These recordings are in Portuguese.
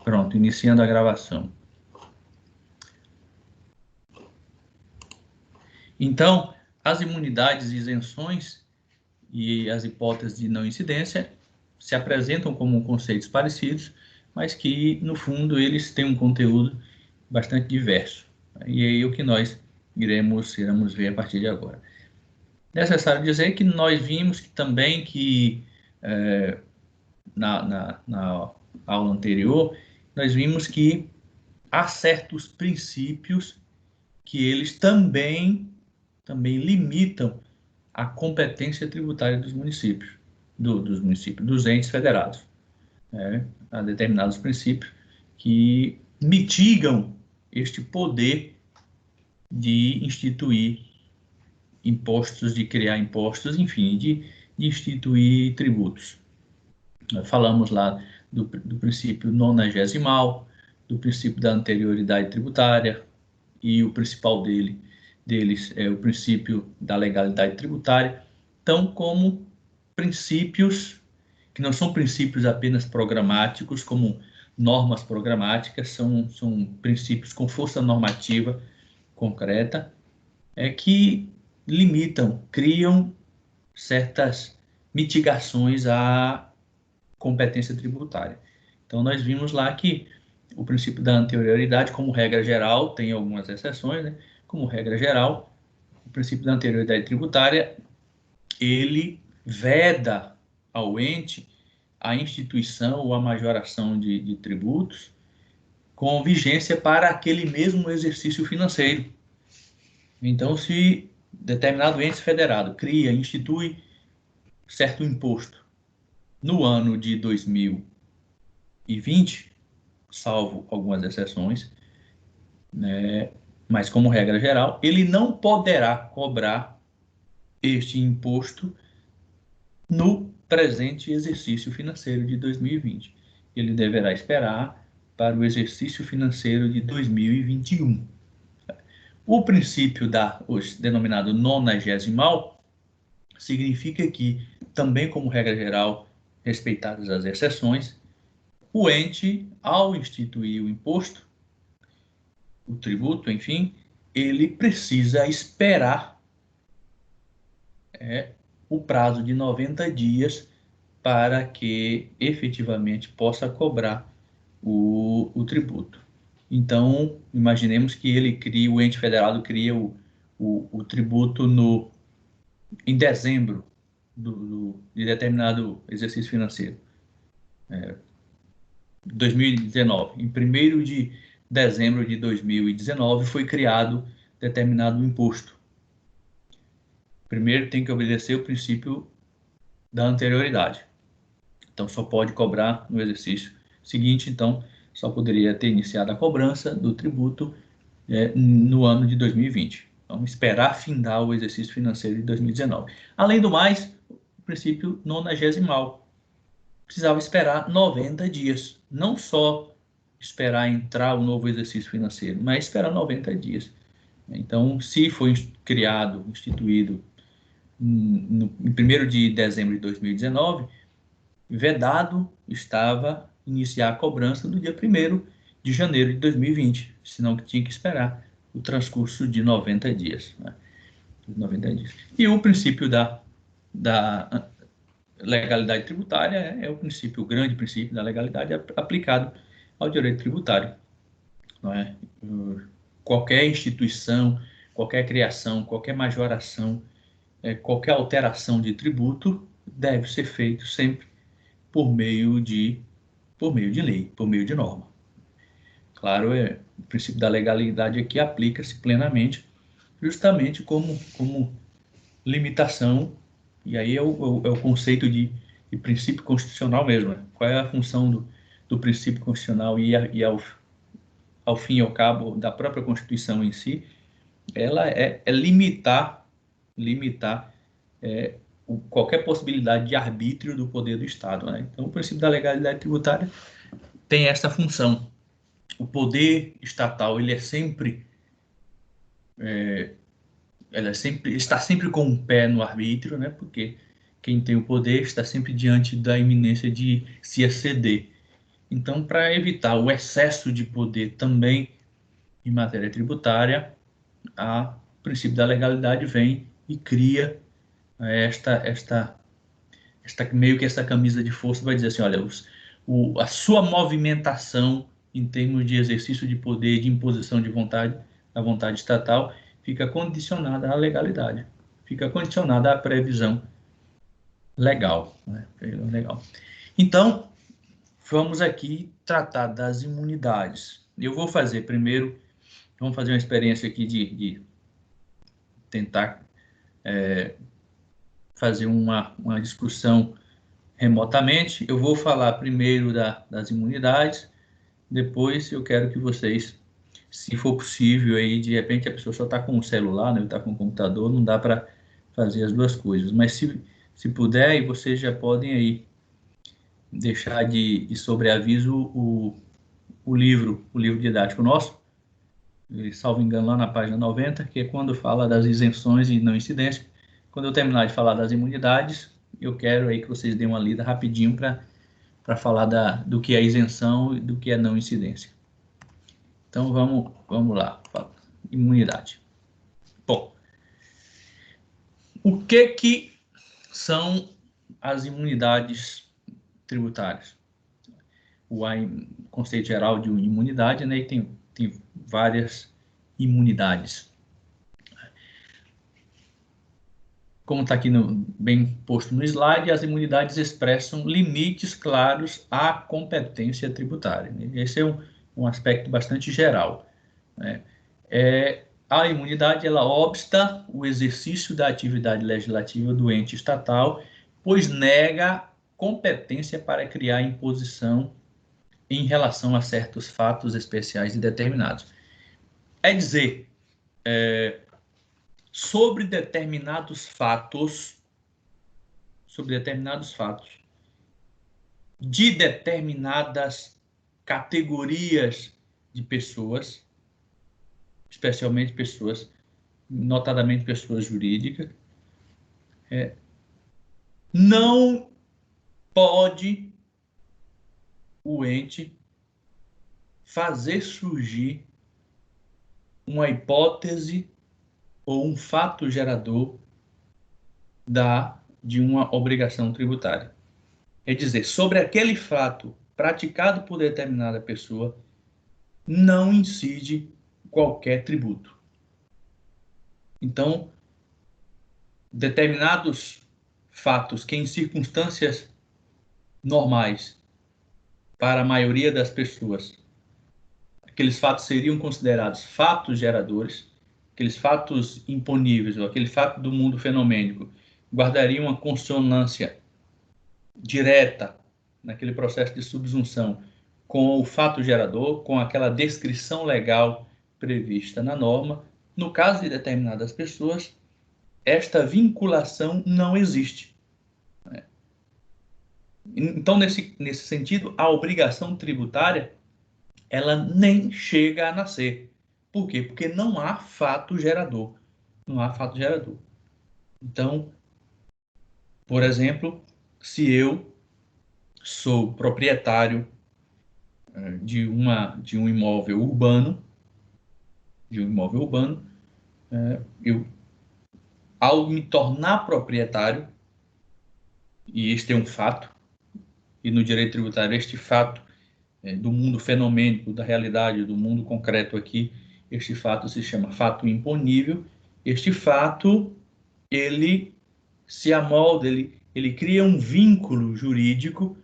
Pronto, iniciando a gravação. Então, as imunidades e isenções e as hipóteses de não incidência se apresentam como conceitos parecidos, mas que, no fundo, eles têm um conteúdo bastante diverso. E é o que nós iremos ver a partir de agora. É necessário dizer que nós vimos também que, na aula anterior, nós vimos que há certos princípios que eles também limitam a competência tributária dos municípios, dos entes federados. Há determinados princípios que mitigam este poder de instituir impostos, de criar impostos, enfim, de instituir tributos. Nós falamos lá do princípio nonagesimal, do princípio da anterioridade tributária, e o principal deles é o princípio da legalidade tributária. Então, como princípios que não são princípios apenas programáticos, como normas programáticas, são princípios com força normativa concreta, que limitam, criam certas mitigações à competência tributária. Então, nós vimos lá que o princípio da anterioridade, como regra geral, tem algumas exceções, né? Como regra geral, o princípio da anterioridade tributária, ele veda ao ente a instituição ou a majoração de tributos com vigência para aquele mesmo exercício financeiro. Então, se determinado ente federado institui certo imposto no ano de 2020, salvo algumas exceções, né, mas como regra geral, ele não poderá cobrar este imposto no presente exercício financeiro de 2020. Ele deverá esperar para o exercício financeiro de 2021. O princípio denominado nonagesimal significa que, também como regra geral, respeitadas as exceções, o ente, ao instituir o imposto, o tributo, enfim, ele precisa esperar o prazo de 90 dias para que efetivamente possa cobrar o tributo. Então, imaginemos que o ente federado cria o tributo em dezembro de determinado exercício financeiro. 2019. Em 1º de dezembro de 2019 foi criado determinado imposto. Primeiro tem que obedecer o princípio da anterioridade. Então só pode cobrar no exercício seguinte, então só poderia ter iniciado a cobrança do tributo no ano de 2020. Vamos esperar findar o exercício financeiro de 2019. Além do mais, o princípio nonagesimal. Precisava esperar 90 dias. Não só esperar entrar o novo exercício financeiro, mas esperar 90 dias. Então, se foi instituído em 1º de dezembro de 2019, vedado estava iniciar a cobrança do dia 1º de janeiro de 2020, senão que tinha que esperar o transcurso de 90 dias. 90 dias. E o princípio da legalidade tributária é o grande princípio da legalidade aplicado ao direito tributário. Não é? Qualquer instituição, qualquer criação, qualquer majoração, qualquer alteração de tributo deve ser feito sempre por meio de lei, por meio de norma. Claro, o princípio da legalidade aqui aplica-se plenamente, justamente como limitação, e aí é o conceito de princípio constitucional mesmo. Né? Qual é a função do princípio constitucional e ao fim e ao cabo da própria Constituição em si? Ela é limitar qualquer possibilidade de arbítrio do poder do Estado. Né? Então, o princípio da legalidade tributária tem essa função. O poder estatal ele está sempre com o pé no arbítrio, né? Porque quem tem o poder está sempre diante da iminência de se exceder. Então, para evitar o excesso de poder também em matéria tributária, o princípio da legalidade vem e cria meio que essa camisa de força, vai dizer assim, olha, a sua movimentação em termos de exercício de poder, de imposição de vontade, a vontade estatal, fica condicionada à legalidade, fica condicionada à previsão legal, né? Legal. Então, vamos aqui tratar das imunidades. Eu vou fazer primeiro, vamos fazer uma experiência aqui de tentar fazer uma discussão remotamente. Eu vou falar primeiro das imunidades, depois eu quero que vocês, se for possível, aí de repente a pessoa só está com o celular, né, está com o computador, não dá para fazer as duas coisas, mas se puder, aí vocês já podem aí deixar de sobreaviso o livro didático nosso, salvo engano, lá na página 90, que é quando fala das isenções e não incidência. Quando eu terminar de falar das imunidades, eu quero aí que vocês deem uma lida rapidinho para falar do que é isenção e do que é não incidência. Então, vamos lá. Imunidade. Bom, o que são as imunidades tributárias? O conceito geral de imunidade, né, e tem várias imunidades. Como está aqui bem posto no slide, as imunidades expressam limites claros à competência tributária. Esse é um aspecto bastante geral, né? A imunidade, ela obsta o exercício da atividade legislativa do ente estatal, pois nega competência para criar imposição em relação a certos fatos especiais e determinados. É dizer, sobre determinados fatos, de determinadas categorias de pessoas, especialmente pessoas, notadamente pessoas jurídicas, não pode o ente fazer surgir uma hipótese ou um fato gerador de uma obrigação tributária. É dizer, sobre aquele fato praticado por determinada pessoa, não incide qualquer tributo. Então, determinados fatos que em circunstâncias normais, para a maioria das pessoas, aqueles fatos seriam considerados fatos geradores, aqueles fatos imponíveis, ou aquele fato do mundo fenomênico, guardariam uma consonância direta naquele processo de subsunção com o fato gerador, com aquela descrição legal prevista na norma. No caso de determinadas pessoas, esta vinculação não existe. Então, nesse sentido, a obrigação tributária ela nem chega a nascer. Por quê? Porque não há fato gerador. Não há fato gerador. Então, por exemplo, se eu sou proprietário de um imóvel urbano, eu, ao me tornar proprietário, e este é um fato, e no direito tributário este fato do mundo fenomênico, da realidade, do mundo concreto aqui, este fato se chama fato imponível. Este fato, ele se amolda, ele cria um vínculo jurídico,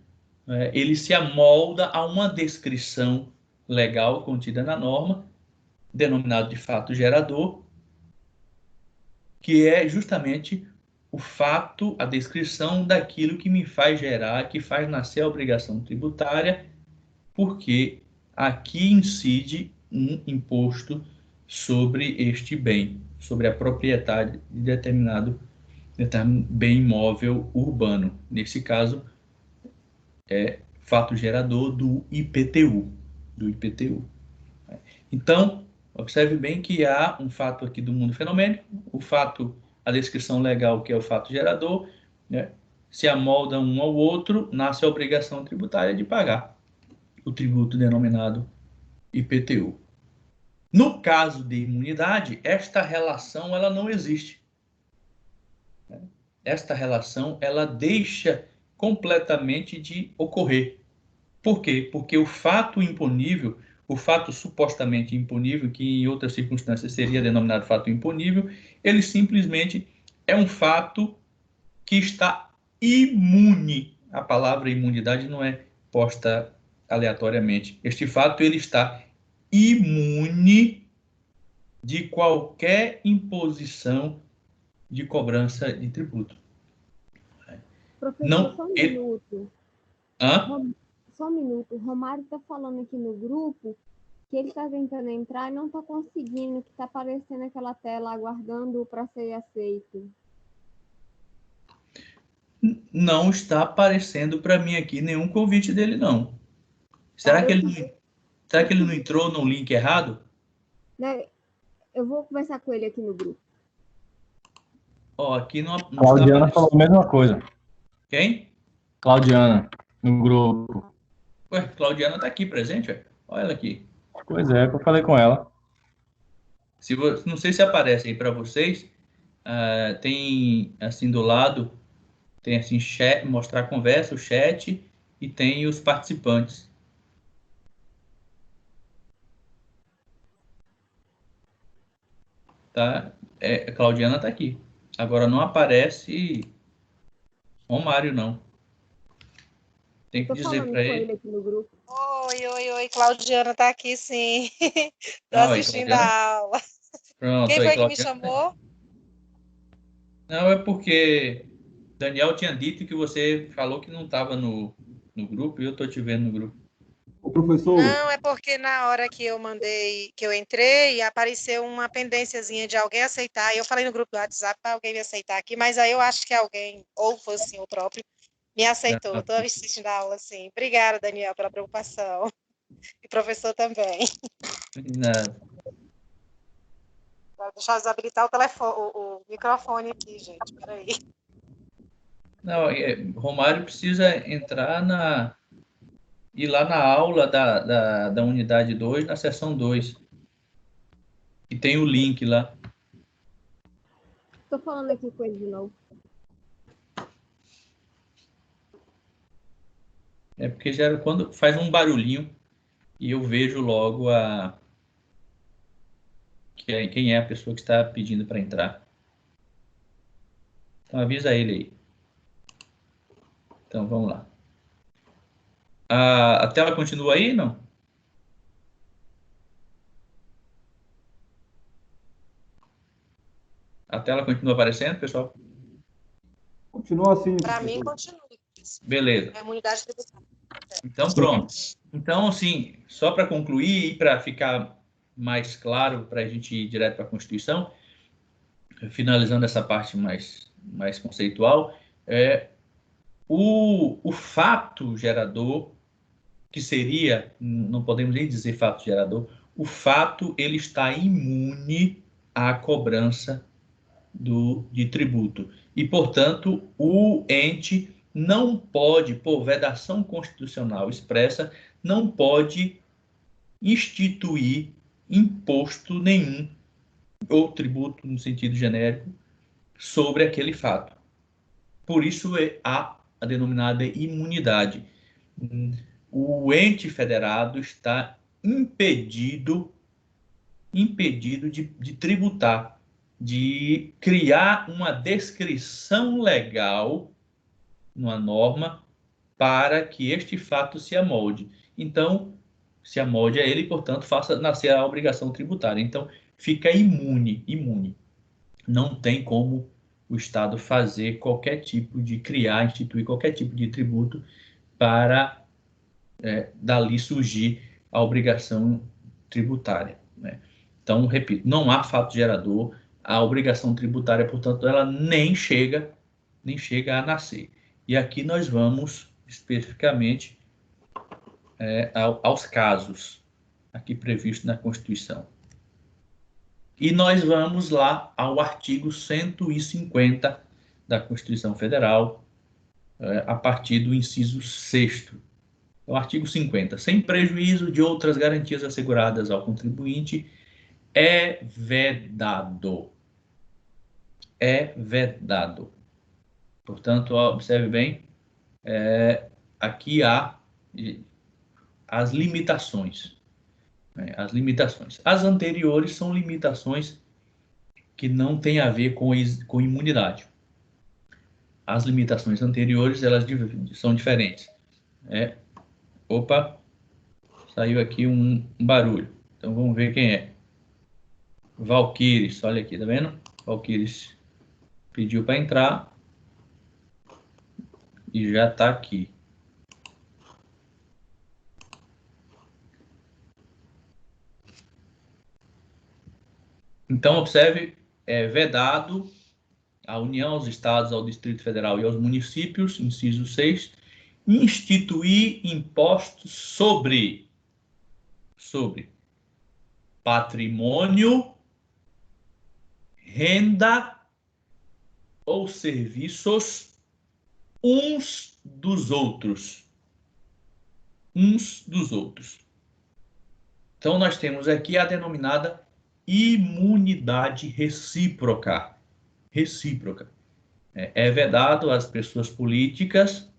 ele se amolda a uma descrição legal contida na norma, denominado de fato gerador, que é justamente o fato, a descrição daquilo que me faz gerar, que faz nascer a obrigação tributária, porque aqui incide um imposto sobre este bem, sobre a propriedade de determinado bem imóvel urbano. Nesse caso, é fato gerador do IPTU. Então, observe bem que há um fato aqui do mundo fenomênico, o fato, a descrição legal, que é o fato gerador, né, se amolda um ao outro, nasce a obrigação tributária de pagar. o tributo denominado IPTU. No caso de imunidade, esta relação ela não existe. Esta relação ela deixa completamente de ocorrer. Por quê? Porque o fato imponível, o fato supostamente imponível, que em outras circunstâncias seria denominado fato imponível, ele simplesmente é um fato que está imune. A palavra imunidade não é posta aleatoriamente. Este fato ele está imune de qualquer imposição de cobrança de tributo. Professor, Não, só um minuto. Hã? Só um minuto. O Romário está falando aqui no grupo que ele está tentando entrar e não está conseguindo, que está aparecendo aquela tela aguardando para ser aceito. Não está aparecendo para mim aqui nenhum convite dele, não. Será que ele não entrou no link errado? Né? Eu vou conversar com ele aqui no grupo. Ó, aqui não Claudiana está falou a mesma coisa. Quem? Claudiana, no grupo. Ué, Claudiana está aqui presente, ué. Olha ela aqui. Pois é, que eu falei com ela. Não sei se aparece aí para vocês. Tem assim do lado, tem assim chat, mostrar a conversa, o chat e tem os participantes. Tá? A Claudiana está aqui. Agora não aparece Romário, não. Tem que dizer para ele. Aqui no grupo. Oi, Claudiana tá aqui, sim. Tô assistindo Claudiana? a aula. Pronto, Quem foi que me Claudiana. chamou? Não, é porque Daniel tinha dito que você falou que não estava no grupo e eu estou te vendo no grupo. O professor... Não, é porque na hora que eu mandei, que eu entrei, apareceu uma pendênciazinha de alguém aceitar. E eu falei no grupo do WhatsApp para alguém me aceitar aqui, mas aí eu acho que alguém, ou foi assim, o próprio, me aceitou. Estou assistindo a aula, sim. Obrigada, Daniel, pela preocupação. E professor também. Nada. Deixa eu desabilitar o microfone aqui, gente. Peraí. Não, Romário precisa entrar ir lá na aula da unidade 2, na seção 2. E tem o link lá. Estou falando aqui com ele de novo. É porque quando faz um barulhinho e eu vejo logo quem é a pessoa que está pedindo para entrar. Então avisa ele aí. Então vamos lá. A tela continua aí, não? A tela continua aparecendo, pessoal? Continua assim. Para mim, continua. Beleza. É imunidade tributária. Então, pronto. Então, assim, só para concluir e para ficar mais claro, para a gente ir direto para a Constituição, finalizando essa parte mais conceitual, o fato gerador, que seria, não podemos nem dizer fato gerador, o fato ele está imune à cobrança de tributo. E, portanto, o ente não pode, por vedação constitucional expressa, não pode instituir imposto nenhum, ou tributo no sentido genérico, sobre aquele fato. Por isso é a denominada imunidade. O ente federado está impedido de tributar, de criar uma descrição legal, uma norma, para que este fato se amolde. Então, se amolde a ele, portanto, faça nascer a obrigação tributária. Então, fica imune. Não tem como o Estado fazer qualquer tipo de instituir qualquer tipo de tributo para dali surgir a obrigação tributária, né? Então, repito, não há fato gerador, a obrigação tributária, portanto, ela nem chega a nascer. E aqui nós vamos especificamente aos casos aqui previstos na Constituição. E nós vamos lá ao artigo 150 da Constituição Federal, a partir do inciso 6º. O artigo 50. Sem prejuízo de outras garantias asseguradas ao contribuinte, é vedado. É vedado. Portanto, observe bem, aqui há as limitações. As limitações. As anteriores são limitações que não têm a ver com imunidade. As limitações anteriores, elas são diferentes. Opa, saiu aqui um barulho. Então, vamos ver quem é. Valquíris, olha aqui, tá vendo? Valquíris pediu para entrar e já está aqui. Então, observe, é vedado à União, aos Estados, ao Distrito Federal e aos municípios, inciso 6, instituir impostos sobre patrimônio, renda ou serviços uns dos outros. Uns dos outros. Então, nós temos aqui a denominada imunidade recíproca. Recíproca. É vedado às pessoas políticas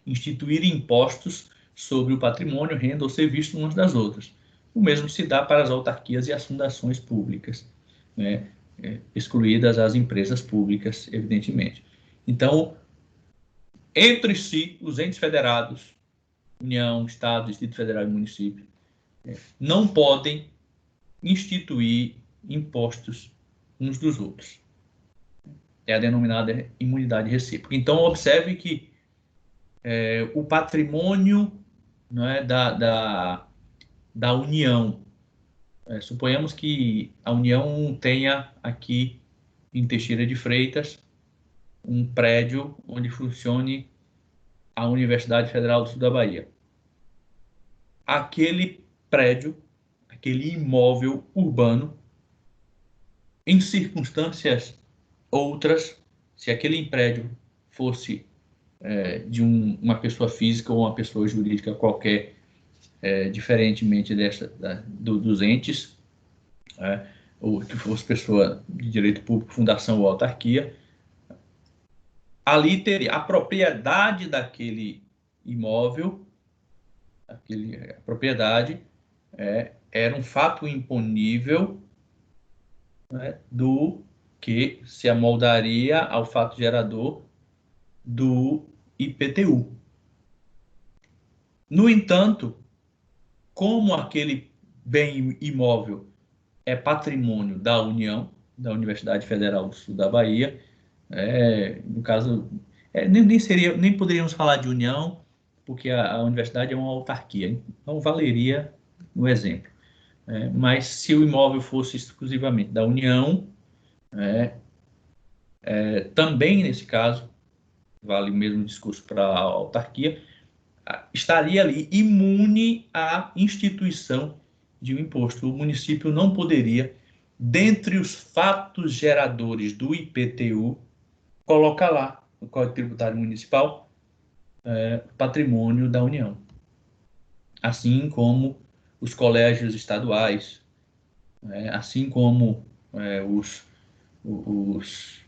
instituírem impostos sobre o patrimônio, renda ou serviço umas das outras. O mesmo se dá para as autarquias e as fundações públicas, né? Excluídas as empresas públicas, evidentemente. Então, entre si, os entes federados, União, Estado, Distrito Federal e município, não podem instituir impostos uns dos outros. É a denominada imunidade recíproca. Então, observe que o patrimônio, não é, da União, suponhamos que a União tenha aqui em Teixeira de Freitas um prédio onde funcione a Universidade Federal do Sul da Bahia. Aquele prédio, aquele imóvel urbano, em circunstâncias outras, se aquele prédio fosse de uma pessoa física ou uma pessoa jurídica qualquer, diferentemente dos entes, ou que fosse pessoa de direito público, fundação ou autarquia, ali teria a propriedade daquele imóvel, a propriedade era um fato imponível, né, do que se amoldaria ao fato gerador do IPTU. No entanto, como aquele bem imóvel é patrimônio da União, da Universidade Federal do Sul da Bahia, no caso, nem poderíamos falar de União, porque a universidade é uma autarquia, então valeria no exemplo. Mas se o imóvel fosse exclusivamente da União, também nesse caso, vale o mesmo discurso para a autarquia, estaria ali imune à instituição de um imposto. O município não poderia, dentre os fatos geradores do IPTU, colocar lá no Código Tributário Municipal patrimônio da União. Assim como os colégios estaduais, assim como os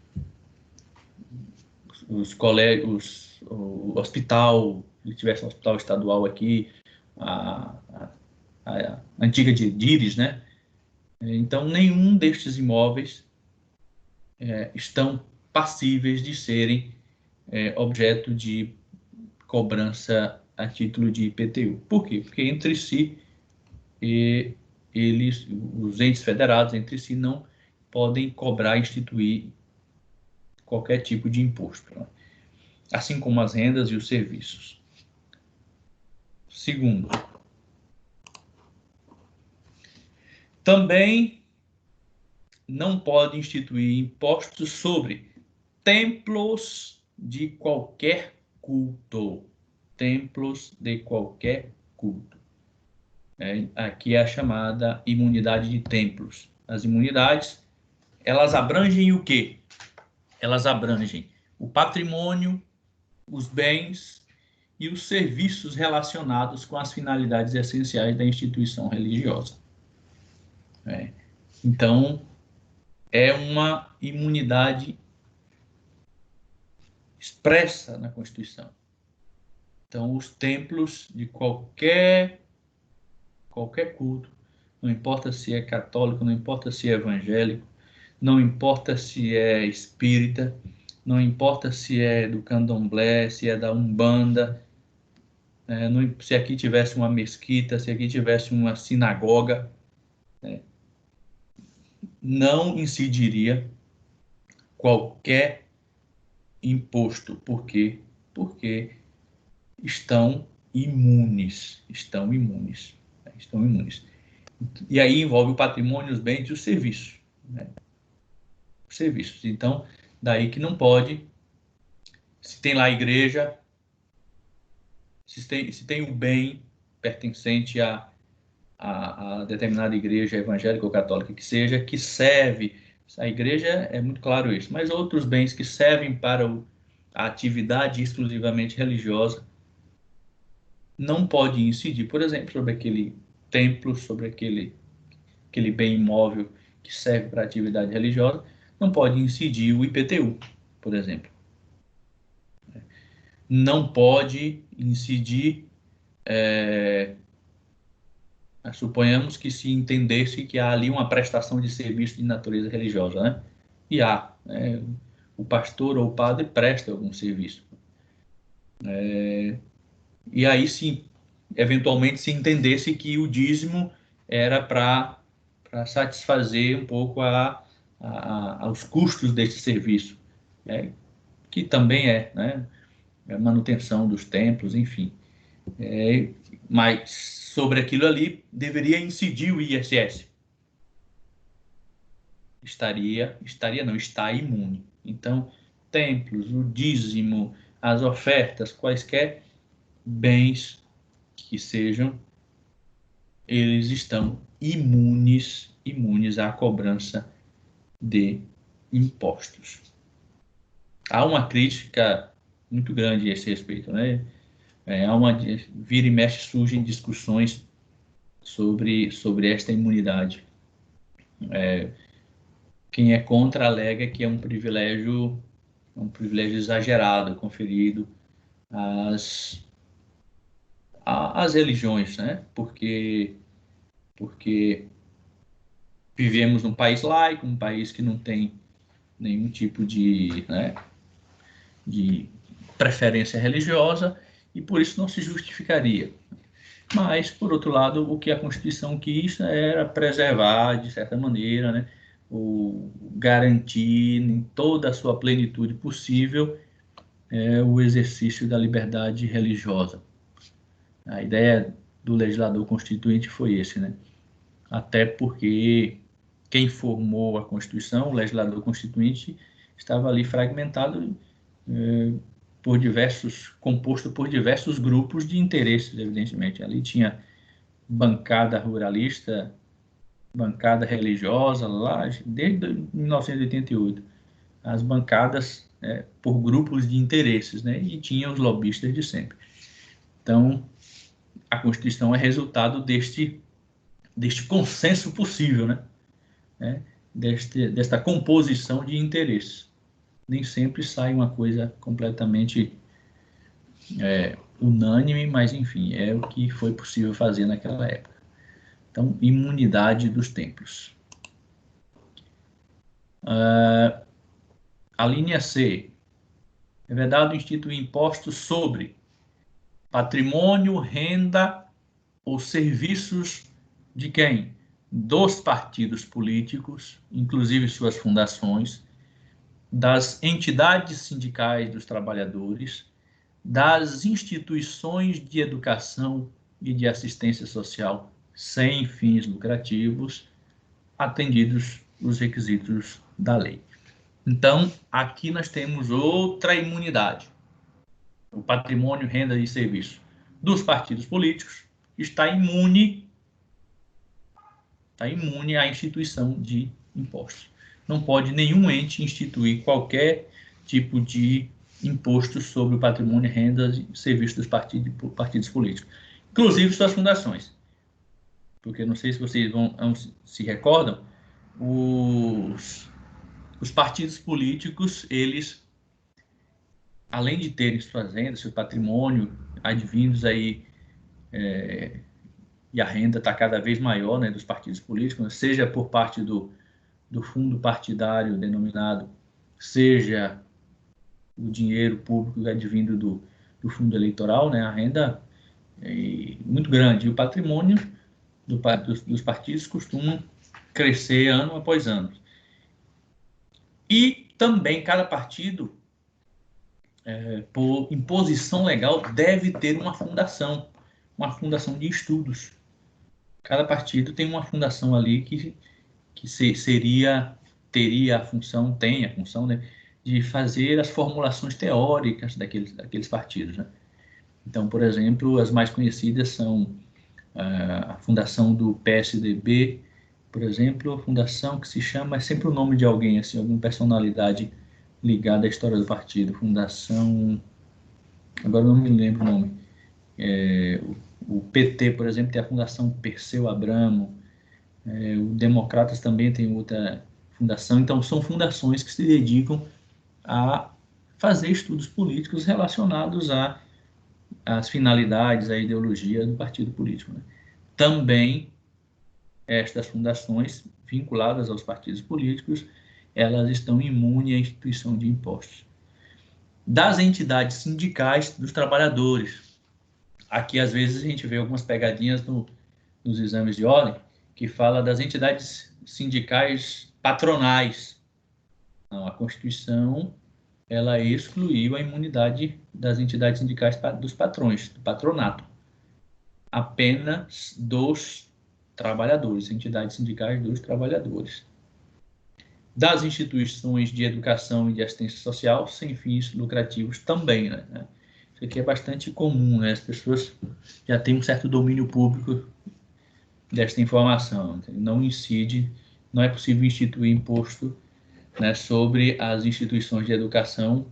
colégios, o hospital, se tivesse um hospital estadual aqui, a antiga DIRES, né? Então, nenhum destes imóveis estão passíveis de serem objeto de cobrança a título de IPTU. Por quê? Porque entre si, os entes federados entre si não podem cobrar, instituir qualquer tipo de imposto, né? Assim como as rendas e os serviços. Segundo, também não pode instituir impostos sobre templos de qualquer culto. Templos de qualquer culto. Aqui é a chamada imunidade de templos. As imunidades, elas abrangem o quê? Elas abrangem o patrimônio, os bens e os serviços relacionados com as finalidades essenciais da instituição religiosa. Então, é uma imunidade expressa na Constituição. Então, os templos de qualquer culto, não importa se é católico, não importa se é evangélico, não importa se é espírita, não importa se é do candomblé, se é da Umbanda, se aqui tivesse uma mesquita, se aqui tivesse uma sinagoga, não incidiria qualquer imposto. Por quê? Porque estão imunes. E aí envolve o patrimônio, os bens e os serviços. Os serviços. Então, daí que não pode, se tem lá a igreja, se tem o bem pertencente a determinada igreja evangélica ou católica que seja, que serve, a igreja é muito claro isso, mas outros bens que servem para a atividade exclusivamente religiosa, não pode incidir, por exemplo, sobre aquele templo, sobre aquele bem imóvel que serve para a atividade religiosa, não pode incidir o IPTU, por exemplo. Não pode incidir, suponhamos que se entendesse que há ali uma prestação de serviço de natureza religiosa, né? E há, o pastor ou o padre presta algum serviço. E aí, sim, eventualmente se entendesse que o dízimo era para satisfazer um pouco aos custos desse serviço, que também né, a manutenção dos templos, enfim. Mas sobre aquilo ali deveria incidir o ISS. Está imune. Então, templos, o dízimo, as ofertas, quaisquer bens que sejam, eles estão imunes à cobrança de impostos. Há uma crítica muito grande a esse respeito, né? Vira e mexe surgem discussões sobre esta imunidade. Quem é contra alega que é um privilégio exagerado conferido às religiões, né? Porque vivemos num país laico, um país que não tem nenhum tipo de preferência religiosa, e por isso não se justificaria. Mas, por outro lado, o que a Constituição quis era preservar, de certa maneira, né, garantir em toda a sua plenitude possível o exercício da liberdade religiosa. A ideia do legislador constituinte foi esse, né? Até porque quem formou a Constituição, o legislador constituinte, estava ali fragmentado composto por diversos grupos de interesses, evidentemente. Ali tinha bancada ruralista, bancada religiosa, lá desde 1988. As bancadas por grupos de interesses, né? E tinha os lobistas de sempre. Então, a Constituição é resultado deste consenso possível, né? Desta composição de interesses. Nem sempre sai uma coisa completamente unânime, mas, enfim, é o que foi possível fazer naquela época. Então, imunidade dos templos. A linha C. É vedado instituir impostos sobre patrimônio, renda ou serviços de quem? Dos partidos políticos, inclusive suas fundações, das entidades sindicais dos trabalhadores, das instituições de educação e de assistência social sem fins lucrativos, atendidos os requisitos da lei. Então, aqui nós temos outra imunidade. O patrimônio, renda e serviço dos partidos políticos está imune à instituição de impostos. Não pode nenhum ente instituir qualquer tipo de impostos sobre o patrimônio, renda e serviços dos partidos políticos, inclusive suas fundações. Porque não sei se vocês se recordam, os partidos políticos, eles, além de terem suas rendas, seu patrimônio advindos aí, e a renda está cada vez maior, né, dos partidos políticos, seja por parte do fundo partidário denominado, seja o dinheiro público advindo do fundo eleitoral, né, a renda é muito grande. E o patrimônio dos partidos costumam crescer ano após ano. E também cada partido, por imposição legal, deve ter uma fundação de estudos. Cada partido tem uma fundação ali que teria a função, tem a função, né, de fazer as formulações teóricas daqueles partidos, né? Então, por exemplo, as mais conhecidas são a fundação do PSDB, por exemplo, a fundação que se chama, é sempre o nome de alguém, assim, alguma personalidade ligada à história do partido. Fundação, agora não me lembro o nome. O PT, por exemplo, tem a Fundação Perseu Abramo. O Democratas também tem outra fundação. Então, são fundações que se dedicam a fazer estudos políticos relacionados às finalidades, à ideologia do partido político, né? Também, estas fundações vinculadas aos partidos políticos, elas estão imunes à instituição de impostos. Das entidades sindicais dos trabalhadores. Aqui, às vezes, a gente vê algumas pegadinhas nos exames de ordem, que fala das entidades sindicais patronais. Não, a Constituição, ela excluiu a imunidade das entidades sindicais dos patrões, do patronato. Apenas dos trabalhadores, entidades sindicais dos trabalhadores. Das instituições de educação e de assistência social, sem fins lucrativos também, né? Isso aqui é bastante comum, né? As pessoas já têm um certo domínio público desta informação. Não é possível instituir imposto, né, sobre as instituições de educação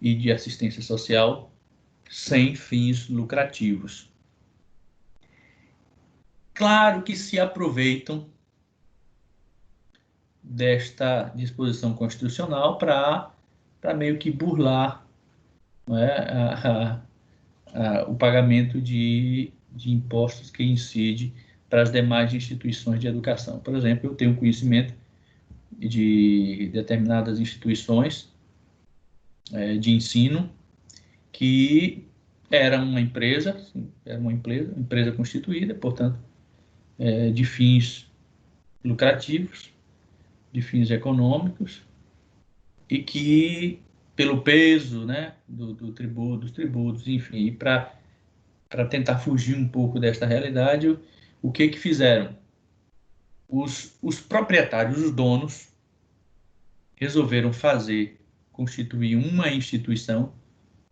e de assistência social sem fins lucrativos. Claro que se aproveitam desta disposição constitucional para meio que burlar, não é, o pagamento de impostos que incide para as demais instituições de educação. Por exemplo, eu tenho conhecimento de determinadas instituições de ensino que era uma empresa constituída, portanto, de fins lucrativos, de fins econômicos, e que, pelo peso, né, dos tributos, enfim, para tentar fugir um pouco desta realidade, o que fizeram? Os proprietários, os donos, resolveram constituir uma instituição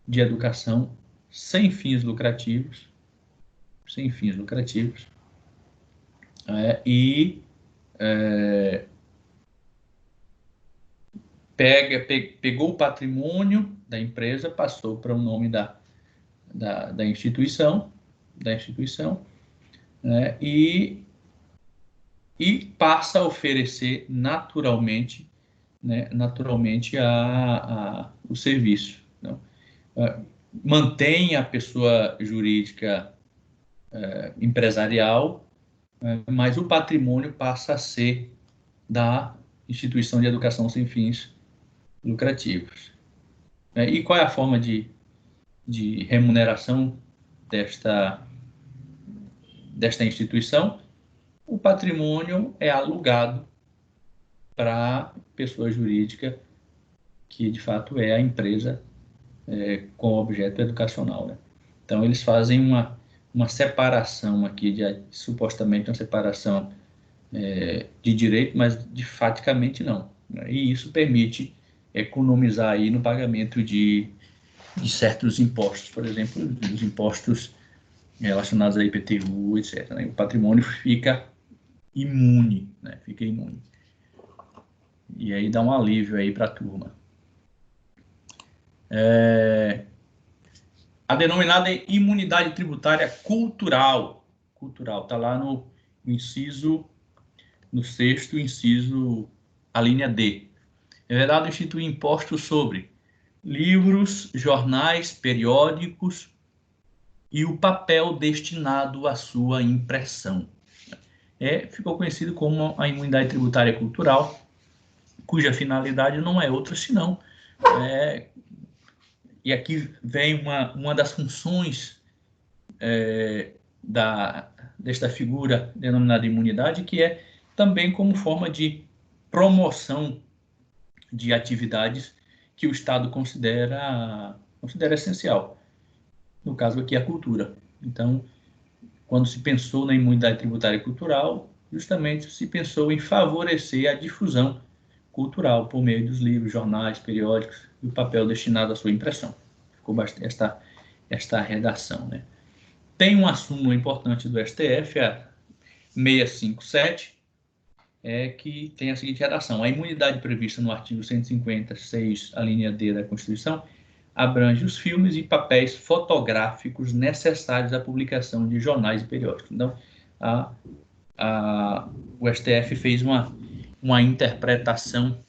de educação sem fins lucrativos, pegou o patrimônio da empresa, passou para o nome da instituição, né, e passa a oferecer naturalmente, né, o serviço. Então, mantém a pessoa jurídica empresarial, mas o patrimônio passa a ser da instituição de educação sem fins lucrativos. E qual é a forma de remuneração desta instituição? O patrimônio é alugado para pessoa jurídica, que de fato é a empresa com objeto educacional, né? Então, eles fazem uma separação aqui, supostamente uma separação de direito, mas faticamente não, né? E isso permite economizar aí no pagamento de certos impostos, por exemplo, os impostos relacionados a IPTU, etc., né? O patrimônio fica imune, né? E aí dá um alívio aí para a turma. A denominada imunidade tributária cultural. Cultural, está lá no inciso, no sexto inciso, a linha D. É vedado instituir impostos sobre livros, jornais, periódicos e o papel destinado à sua impressão. Ficou conhecido como a imunidade tributária cultural, cuja finalidade não é outra senão, e aqui vem uma das funções desta figura denominada imunidade, que é também como forma de promoção de atividades que o Estado considera essencial. No caso aqui, a cultura. Então, quando se pensou na imunidade tributária cultural, justamente se pensou em favorecer a difusão cultural por meio dos livros, jornais, periódicos e o papel destinado à sua impressão. Ficou bastante esta redação, né? Tem uma súmula importante do STF, a 657, que tem a seguinte redação: a imunidade prevista no artigo 156, a linha D da Constituição, abrange os filmes e papéis fotográficos necessários à publicação de jornais e periódicos. Então, o STF fez uma interpretação,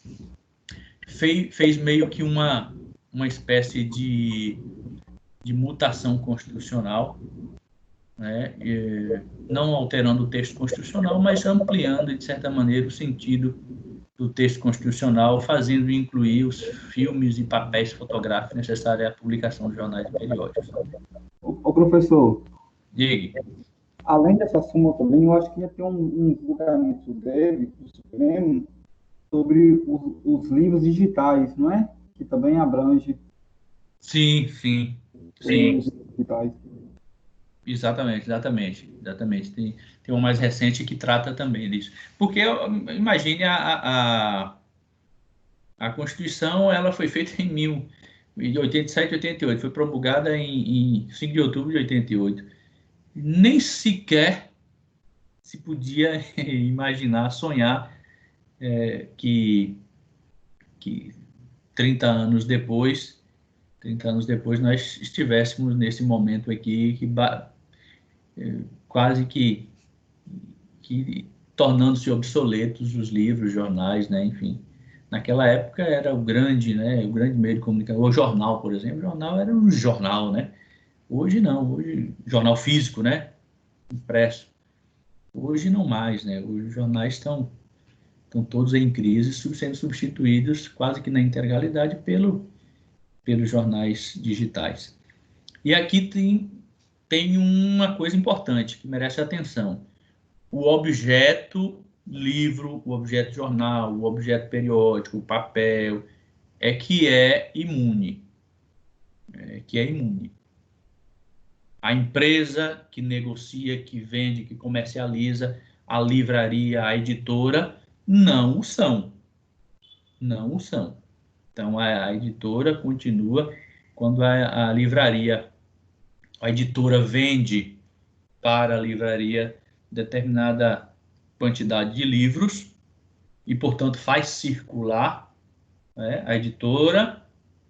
fez meio que uma espécie de mutação constitucional, né? Não alterando o texto constitucional, mas ampliando, de certa maneira, o sentido do texto constitucional, fazendo incluir os filmes e papéis fotográficos necessários à publicação de jornais e periódicos. Ô professor, Diga. além dessa súmula também, eu acho que ia ter um julgamento dele, do Supremo, sobre os livros digitais, não é? Que também abrange Sim. os livros digitais. Exatamente. Tem um mais recente que trata também disso. Porque, imagine, a Constituição, ela foi feita em 87, 88, foi promulgada em 5 de outubro de 88. Nem sequer se podia imaginar, sonhar que 30 anos depois nós estivéssemos nesse momento aqui, quase que tornando-se obsoletos os livros, jornais, né? Enfim. Naquela época era o grande meio de comunicação. O jornal, por exemplo, o jornal era um jornal, né? Hoje não, hoje jornal físico, né? Impresso. Hoje não mais, né? Hoje os jornais estão todos em crise, sendo substituídos quase que na integralidade pelos jornais digitais. E aqui tem uma coisa importante que merece atenção. O objeto livro, o objeto jornal, o objeto periódico, o papel, que é imune. A empresa que negocia, que vende, que comercializa, a livraria, a editora, não o são. Então, a editora continua, quando a livraria, a editora vende para a livraria determinada quantidade de livros e, portanto, faz circular, né? A editora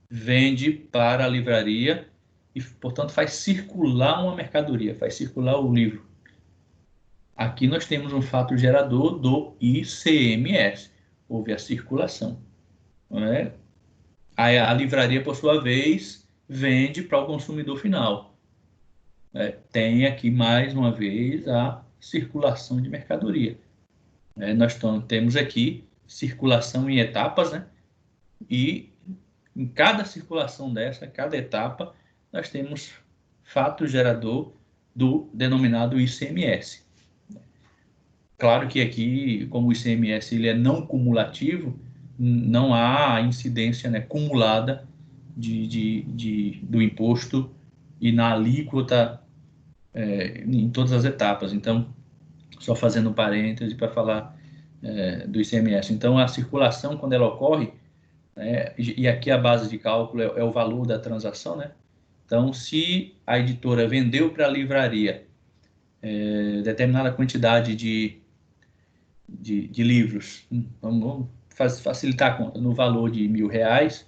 vende para a livraria e, portanto, faz circular uma mercadoria, faz circular o livro. Aqui nós temos um fato gerador do ICMS, houve a circulação, né? A livraria, por sua vez, vende para o consumidor final. Tem aqui, mais uma vez, a circulação de mercadoria. Nós temos aqui circulação em etapas, né? E em cada circulação dessa, cada etapa, nós temos fato gerador do denominado ICMS. Claro que aqui, como o ICMS ele é não cumulativo, não há incidência, né, cumulada do imposto e na alíquota em todas as etapas. Então, só fazendo um parêntese para falar do ICMS. Então, a circulação, quando ela ocorre, e aqui a base de cálculo é o valor da transação, né? Então, se a editora vendeu para a livraria determinada quantidade de livros, vamos facilitar a conta, no valor de R$1.000,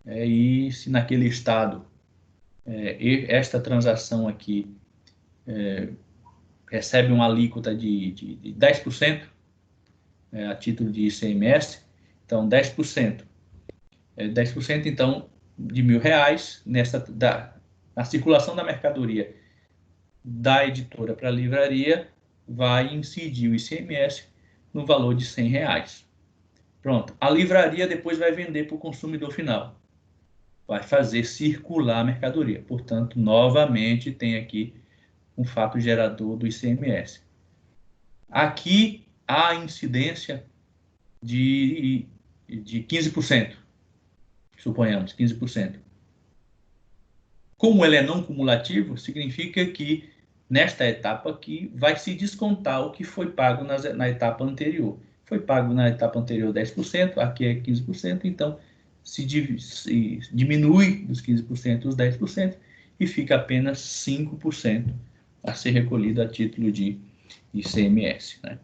E se naquele estado esta transação aqui recebe uma alíquota de 10%, a título de ICMS, então 10%. 10%, então, de R$ 1.000 na circulação da mercadoria da editora para a livraria, vai incidir o ICMS no valor de R$ 100. Pronto. A livraria depois vai vender para o consumidor final. Vai fazer circular a mercadoria. Portanto, novamente, tem aqui um fato gerador do ICMS. Aqui, há incidência de 15%. Suponhamos, 15%. Como ele é não cumulativo, significa que nesta etapa aqui vai se descontar o que foi pago na etapa anterior. Foi pago na etapa anterior 10%, aqui é 15%, então se diminui dos 15% os 10% e fica apenas 5% a ser recolhido a título de ICMS, né?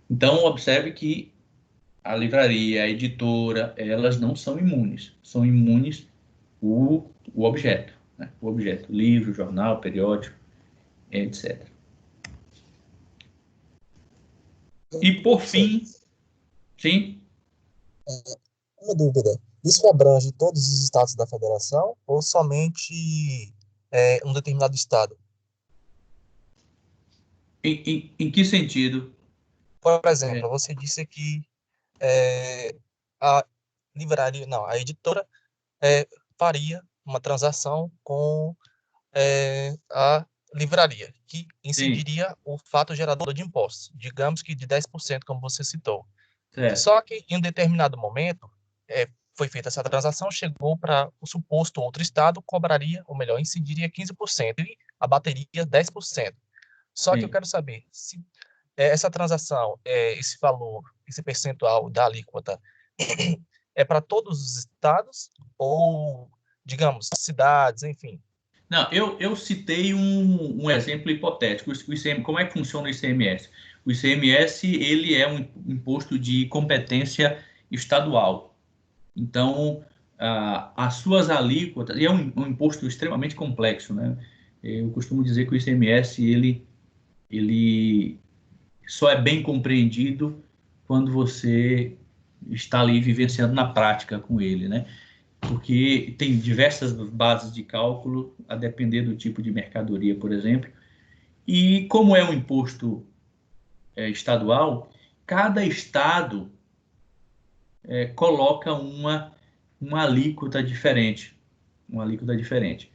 Então, observe que a livraria, a editora, elas não são imunes. São imunes o objeto, né? O objeto, livro, jornal, periódico, etc. E, por fim, sim? Uma dúvida. Isso abrange todos os estados da federação ou somente um determinado estado? Em que sentido? Por exemplo, você disse que a livraria, não, a editora faria uma transação com a livraria, que incidiria o fato gerador de impostos, digamos que de 10%, como você citou. Certo. Só que em um determinado momento foi feita essa transação, chegou para o suposto outro estado, cobraria, ou melhor, incidiria 15% e abateria 10%. Só que eu quero saber se essa transação, esse valor, esse percentual da alíquota é para todos os estados ou, digamos, cidades, enfim. Não, eu citei um exemplo hipotético. Como é que funciona o ICMS? O ICMS ele é um imposto de competência estadual. Então, as suas alíquotas, e é um imposto extremamente complexo, né? Eu costumo dizer que o ICMS ele só é bem compreendido quando você está ali vivenciando na prática com ele, né? Porque tem diversas bases de cálculo, a depender do tipo de mercadoria, por exemplo. E como é um imposto estadual, cada estado coloca uma alíquota diferente. Uma alíquota diferente.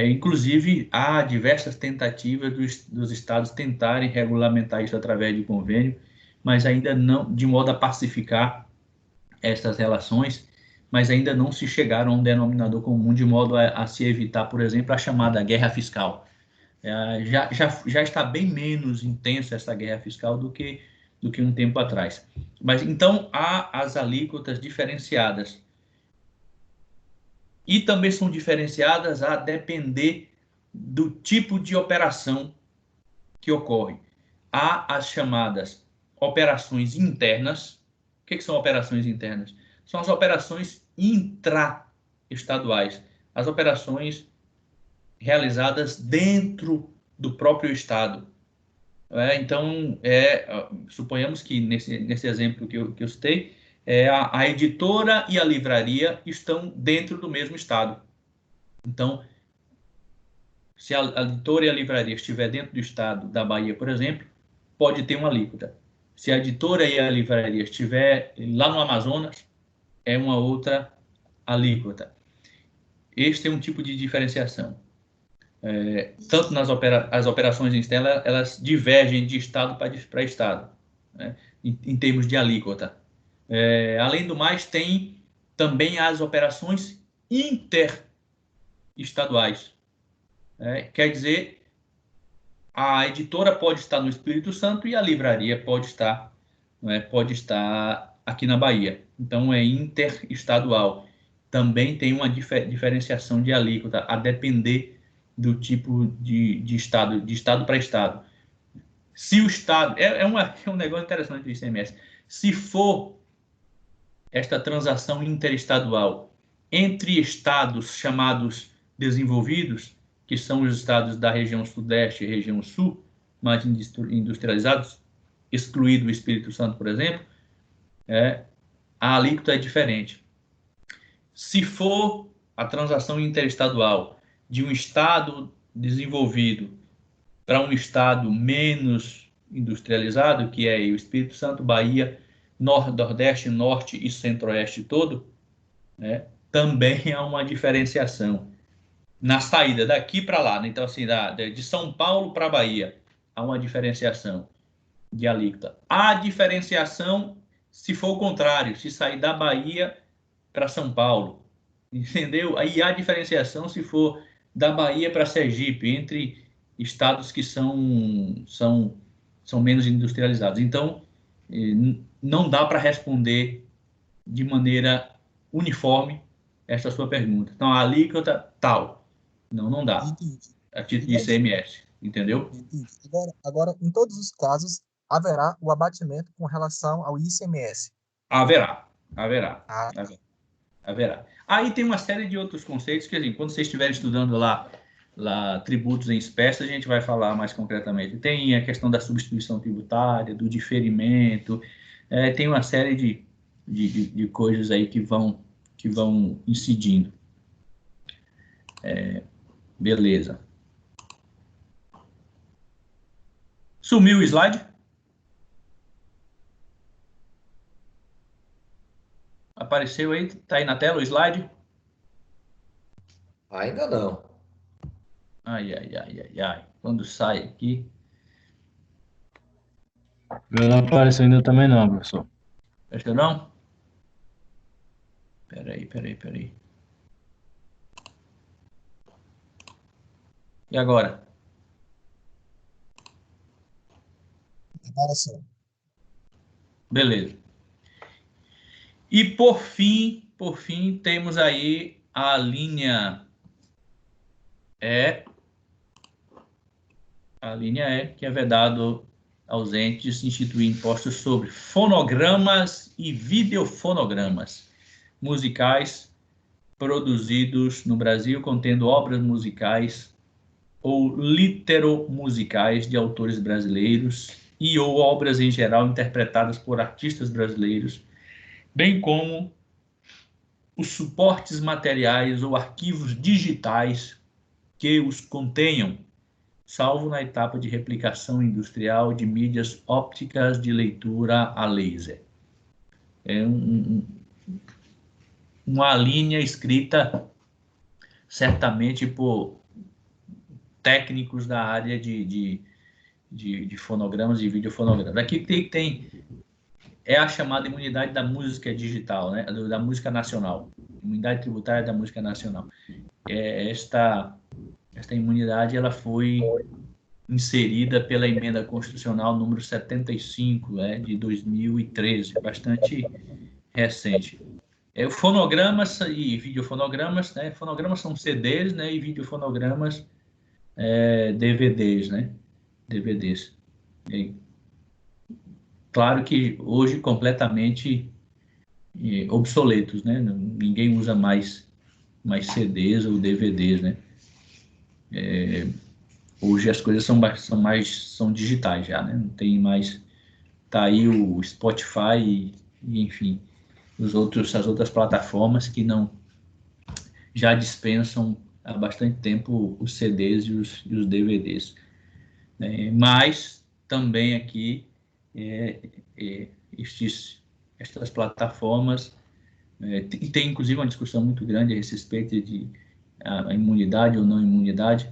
Inclusive, há diversas tentativas dos estados tentarem regulamentar isso através de convênio, mas ainda não, de modo a pacificar essas relações, mas ainda não se chegaram a um denominador comum de modo a se evitar, por exemplo, a chamada guerra fiscal. Já está bem menos intensa essa guerra fiscal do que um tempo atrás. Mas então há as alíquotas diferenciadas. E também são diferenciadas a depender do tipo de operação que ocorre. Há as chamadas operações internas. O que são operações internas? São as operações intraestaduais, as operações realizadas dentro do próprio estado. Então, suponhamos que nesse exemplo que eu citei, a editora e a livraria estão dentro do mesmo estado. Então, se a editora e a livraria estiver dentro do estado da Bahia, por exemplo, pode ter uma alíquota. Se a editora e a livraria estiver lá no Amazonas, é uma outra alíquota. Este é um tipo de diferenciação. Tanto as operações em tela, elas divergem de estado para estado, né, em termos de alíquota. Além do mais, tem também as operações interestaduais. Quer dizer, a editora pode estar no Espírito Santo e a livraria pode estar aqui na Bahia. Então, é interestadual. Também tem uma diferenciação de alíquota, a depender do tipo de estado para estado. Se o estado... É um negócio interessante do ICMS. Se for esta transação interestadual entre estados chamados desenvolvidos, que são os estados da região sudeste e região sul, mais industrializados, excluído o Espírito Santo, por exemplo, a alíquota é diferente. Se for a transação interestadual de um estado desenvolvido para um estado menos industrializado, que é o Espírito Santo, Bahia, Nordeste, Norte e Centro-Oeste todo, também há uma diferenciação na saída daqui para lá, né? Então, assim, de São Paulo para Bahia, há uma diferenciação de alíquota. Há diferenciação se for o contrário, se sair da Bahia para São Paulo, entendeu? Aí há diferenciação se for da Bahia para Sergipe, entre estados que são menos industrializados. Então, não dá para responder de maneira uniforme essa sua pergunta. Então, a alíquota tal. Não dá. Entendi. A título de ICMS, entendeu? Entendi. Agora, em todos os casos, haverá o abatimento com relação ao ICMS. Haverá. Aí tem uma série de outros conceitos que, assim, quando você estiver estudando lá tributos em espécie, a gente vai falar mais concretamente. Tem a questão da substituição tributária, do diferimento, tem uma série de coisas aí que vão incidindo. Beleza. Sumiu o slide? Apareceu aí? Tá aí na tela o slide? Ainda não. Ai. Quando sai aqui... Meu não apareceu ainda também não, professor. Apareceu não? Peraí. E agora? Agora sim. Beleza. E por fim, temos aí a linha E. A linha E, que é vedado aos entes instituir impostos sobre fonogramas e videofonogramas musicais produzidos no Brasil, contendo obras musicais ou literomusicais de autores brasileiros e ou obras em geral interpretadas por artistas brasileiros, bem como os suportes materiais ou arquivos digitais que os contenham, salvo na etapa de replicação industrial de mídias ópticas de leitura a laser. É uma linha escrita certamente por técnicos da área de fonogramas e videofonogramas. Aqui é a chamada imunidade da música digital, né? Da música nacional. Imunidade tributária da música nacional. Esta imunidade ela foi inserida pela emenda constitucional número 75, de 2013, bastante recente. Fonogramas e videofonogramas, né? Fonogramas são CDs, né? E videofonogramas DVDs, né? DVDs. Claro que hoje completamente obsoletos, né? Ninguém usa mais CDs ou DVDs, né? Hoje as coisas são digitais já, né? Não tem mais... Tá aí o Spotify e enfim, as outras plataformas que já dispensam há bastante tempo os CDs e os DVDs. Mas também aqui estas plataformas e tem inclusive uma discussão muito grande a respeito de a imunidade ou não imunidade,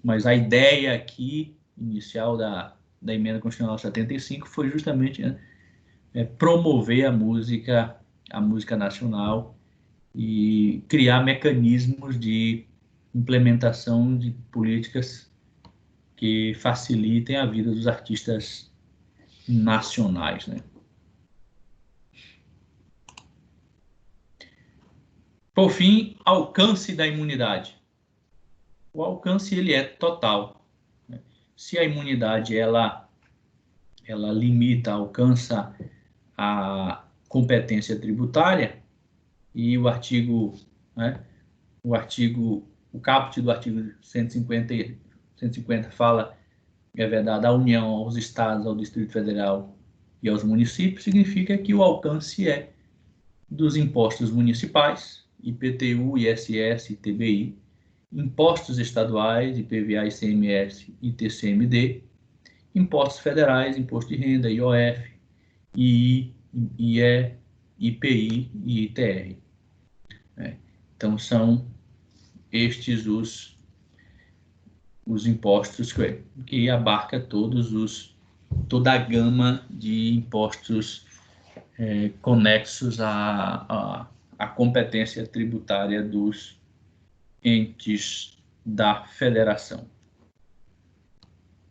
mas a ideia aqui inicial da emenda constitucional 75 foi justamente promover a música nacional e criar mecanismos de implementação de políticas que facilitem a vida dos artistas nacionais, né? Por fim, alcance da imunidade. O alcance ele é total, né? Se a imunidade ela limita, alcança a competência tributária, e o artigo né? O caput do artigo 150 fala, é verdade, a União, aos estados, ao Distrito Federal e aos municípios, significa que o alcance é dos impostos municipais, IPTU, ISS, ITBI, impostos estaduais, IPVA, ICMS e TCMD, impostos federais, imposto de renda, IOF, II, IE, IPI e ITR. Então, são estes os impostos que abarca toda a gama de impostos conexos à competência tributária dos entes da federação.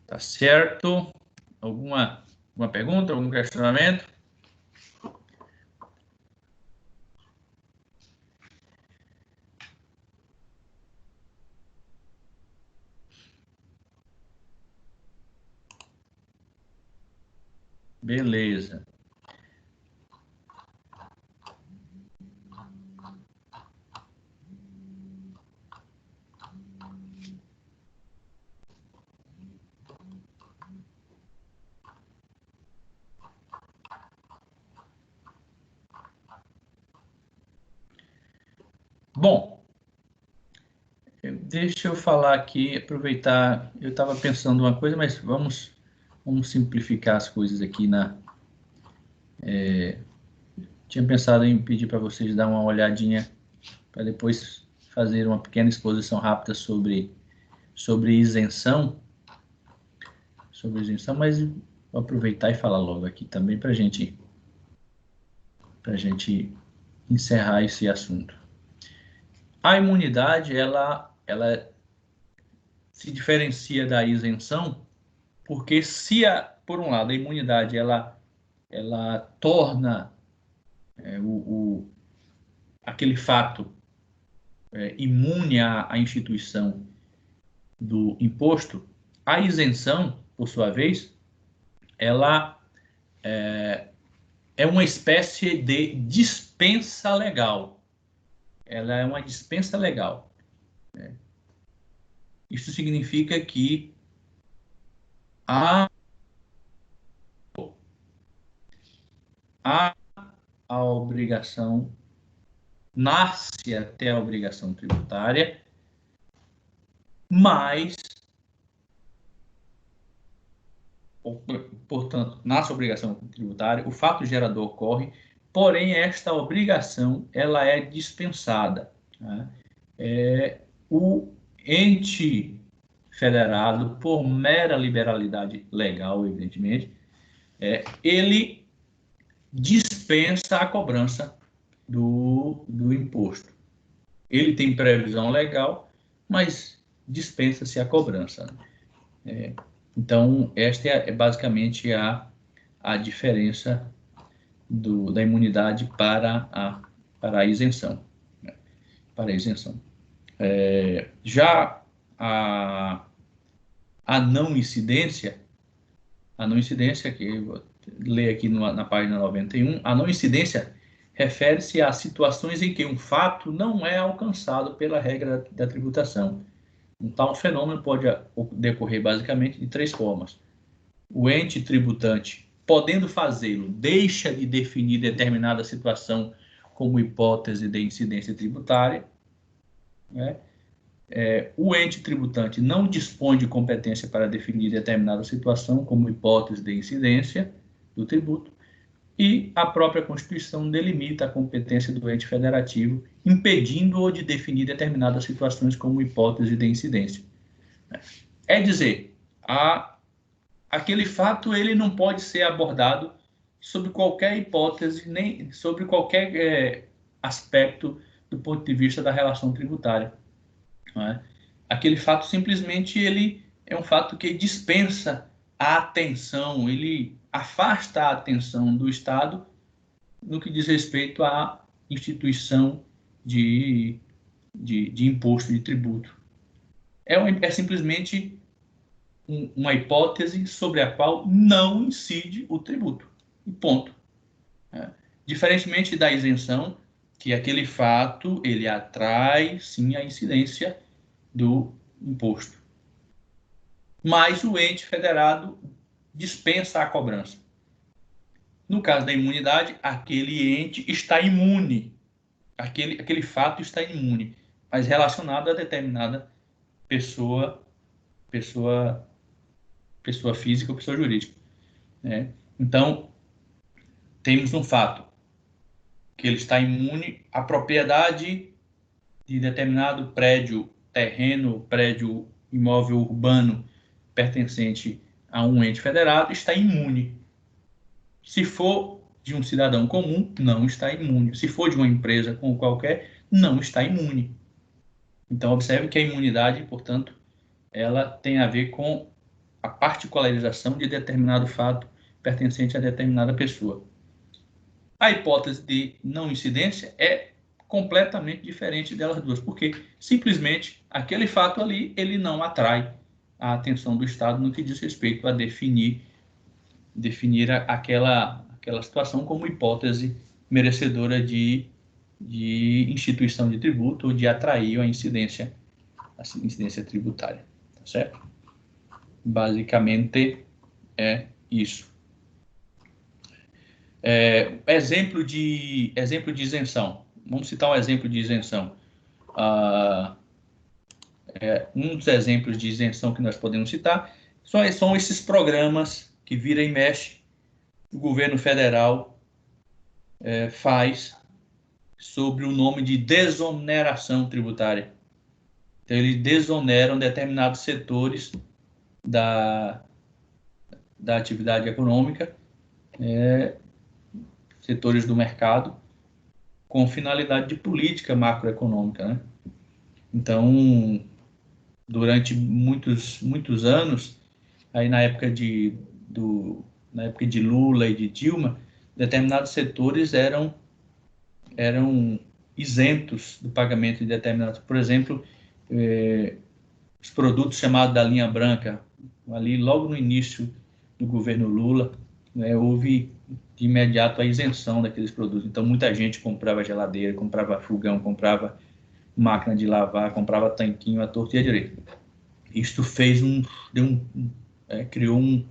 Tá certo? Alguma pergunta, algum questionamento? Beleza. Bom, deixa eu falar aqui, aproveitar, eu estava pensando uma coisa, mas vamos simplificar as coisas aqui tinha pensado em pedir para vocês dar uma olhadinha para depois fazer uma pequena exposição rápida sobre isenção, mas vou aproveitar e falar logo aqui também para a gente encerrar esse assunto. A imunidade, ela se diferencia da isenção, porque por um lado, a imunidade, ela torna aquele fato imune à instituição do imposto, a isenção, por sua vez, ela é uma espécie de dispensa legal. Ela é uma dispensa legal. Isso significa que a obrigação nasce até a obrigação tributária, mas, portanto, nasce a obrigação tributária, o fato gerador ocorre, porém esta obrigação ela é dispensada, né? O ente federado, por mera liberalidade legal, evidentemente, ele dispensa a cobrança do imposto. Ele tem previsão legal, mas dispensa-se a cobrança. Então, esta é basicamente a diferença da imunidade para a isenção. Para a isenção. Já a não incidência, que eu vou ler aqui na página 91, a não incidência refere-se a situações em que um fato não é alcançado pela regra da tributação. Um tal fenômeno pode decorrer basicamente de 3 formas. O ente tributante, podendo fazê-lo, deixa de definir determinada situação como hipótese de incidência tributária, né? O ente tributante não dispõe de competência para definir determinada situação como hipótese de incidência do tributo, e a própria Constituição delimita a competência do ente federativo, impedindo-o de definir determinadas situações como hipótese de incidência. É dizer, aquele fato ele não pode ser abordado sob qualquer hipótese, nem sobre qualquer aspecto do ponto de vista da relação tributária. Não é? Aquele fato simplesmente ele é um fato que dispensa a atenção, ele afasta a atenção do Estado no que diz respeito à instituição de imposto de tributo. É simplesmente uma hipótese sobre a qual não incide o tributo. E ponto. Diferentemente da isenção, que aquele fato ele atrai, sim, a incidência do imposto. Mas o ente federado dispensa a cobrança. No caso da imunidade, aquele ente está imune. Aquele fato está imune, mas relacionado a determinada pessoa física ou pessoa jurídica, né? Então, temos um fato, que ele está imune à propriedade de determinado prédio, terreno, prédio, imóvel urbano pertencente a um ente federado, está imune. Se for de um cidadão comum, não está imune. Se for de uma empresa como qualquer, não está imune. Então, observe que a imunidade, portanto, ela tem a ver com a particularização de determinado fato pertencente a determinada pessoa. A hipótese de não incidência é completamente diferente delas duas, porque simplesmente aquele fato ali, ele não atrai a atenção do Estado no que diz respeito a definir aquela situação como hipótese merecedora de instituição de tributo ou de atrair a incidência tributária, tá certo? Basicamente é isso. Exemplo de isenção. Vamos citar um exemplo de isenção. Um dos exemplos de isenção que nós podemos citar são esses programas que vira e mexe o governo federal faz sobre o nome de desoneração tributária. Então, eles desoneram determinados setores da atividade econômica, setores do mercado, com finalidade de política macroeconômica, né? Então, durante muitos anos, aí na época de Lula e de Dilma, determinados setores eram isentos do pagamento de determinados, por exemplo, os produtos chamados da linha branca, ali logo no início do governo Lula, né, houve de imediato a isenção daqueles produtos. Então, muita gente comprava geladeira, comprava fogão, comprava máquina de lavar, comprava tanquinho à torta e à direita. Isto criou um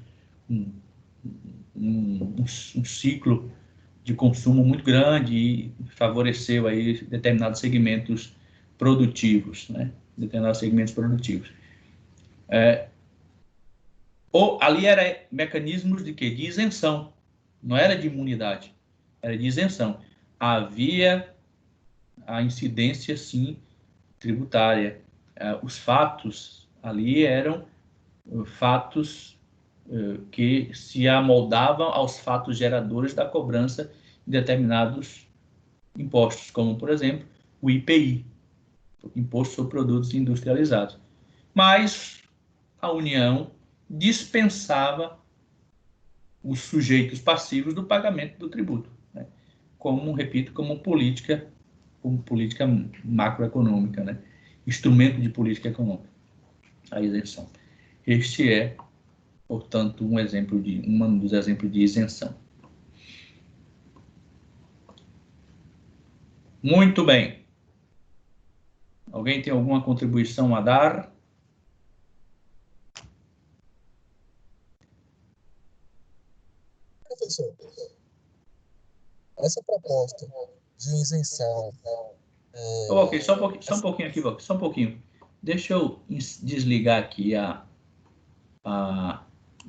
ciclo de consumo muito grande e favoreceu aí determinados segmentos produtivos, né? Ali era mecanismos de quê? De isenção, não era de imunidade, era de isenção. Havia a incidência, sim, tributária. Os fatos ali eram fatos que se amoldavam aos fatos geradores da cobrança de determinados impostos, como, por exemplo, o IPI, Imposto sobre Produtos Industrializados. Mas a União dispensava os sujeitos passivos do pagamento do tributo, né? Como política macroeconômica, né? Instrumento de política econômica, a isenção. Este é, portanto, um dos exemplos de isenção. Muito bem. Alguém tem alguma contribuição a dar? Professor, essa proposta de isenção... Ok, só um pouquinho aqui, só um pouquinho. Deixa eu desligar aqui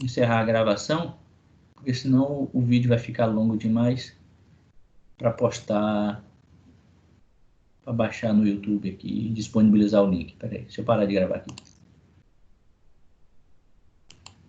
encerrar a gravação, porque senão o vídeo vai ficar longo demais para postar, para baixar no YouTube aqui e disponibilizar o link. Peraí, deixa eu parar de gravar aqui.